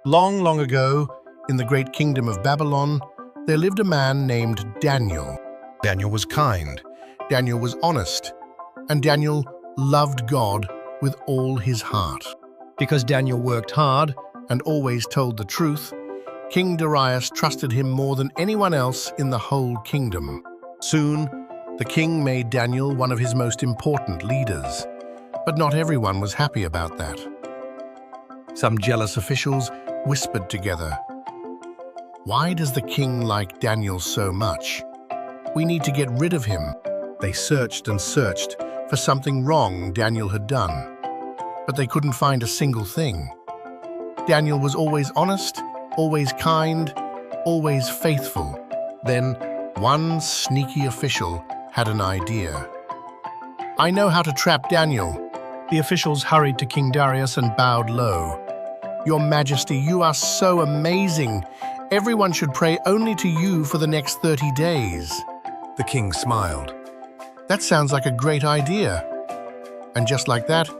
Long, long ago, in the great kingdom of Babylon, there lived a man named Daniel. Daniel was kind, Daniel was honest, and Daniel loved God with all his heart. Because Daniel worked hard and always told the truth, King Darius trusted him more than anyone else in the whole kingdom. Soon, the king made Daniel one of his most important leaders. But not everyone was happy about that. Some jealous officials whispered together, "Why does the king like Daniel so much? We need to get rid of him." They searched and searched for something wrong Daniel had done, but they couldn't find a single thing. Daniel was always honest, always kind, always faithful. Then one sneaky official had an idea. "I know how to trap Daniel." The officials hurried to King Darius and bowed low. "Your Majesty, you are so amazing. Everyone should pray only to you for the next 30 days. The king smiled. "That sounds like a great idea." And just like that,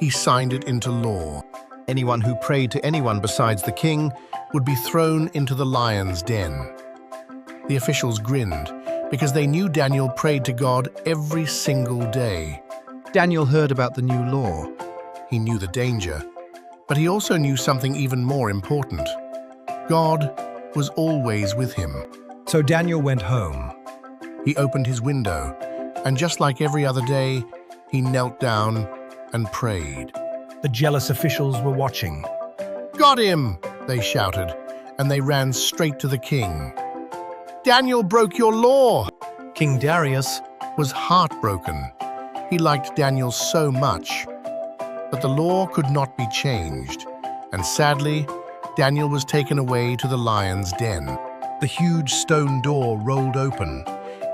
he signed it into law. Anyone who prayed to anyone besides the king would be thrown into the lion's den. The officials grinned because they knew Daniel prayed to God every single day. Daniel heard about the new law. He knew the danger, but he also knew something even more important. God was always with him. So Daniel went home. He opened his window, and just like every other day, he knelt down and prayed. The jealous officials were watching. "Got him!" they shouted, and they ran straight to the king. "Daniel broke your law!" King Darius was heartbroken. He liked Daniel so much. But the law could not be changed, and sadly, Daniel was taken away to the lion's den. The huge stone door rolled open.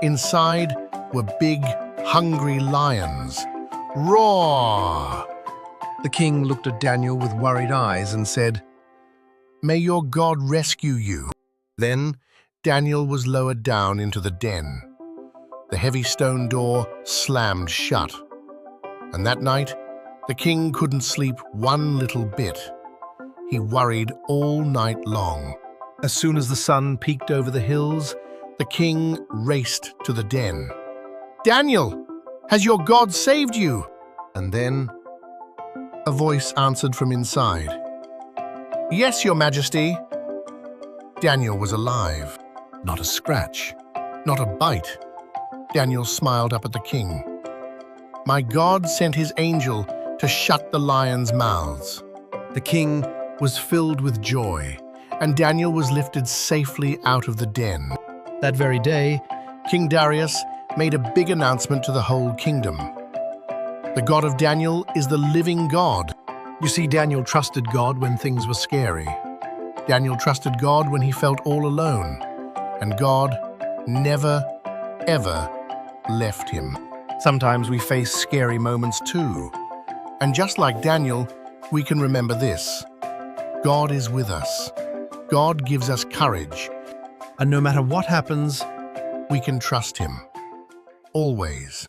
Inside were big, hungry lions. Roar! The king looked at Daniel with worried eyes and said, "May your God rescue you." Then Daniel was lowered down into the den. The heavy stone door slammed shut. And that night, the king couldn't sleep one little bit. He worried all night long. As soon as the sun peeked over the hills, the king raced to the den. "Daniel, has your God saved you?" And then a voice answered from inside. "Yes, your Majesty." Daniel was alive. Not a scratch, not a bite. Daniel smiled up at the king. "My God sent his angel to shut the lions' mouths." The king was filled with joy, and Daniel was lifted safely out of the den. That very day, King Darius made a big announcement to the whole kingdom. The God of Daniel is the living God. You see, Daniel trusted God when things were scary. Daniel trusted God when he felt all alone, and God never, ever left him. Sometimes we face scary moments too. And just like Daniel, we can remember this: God is with us. God gives us courage. And no matter what happens, we can trust him. Always.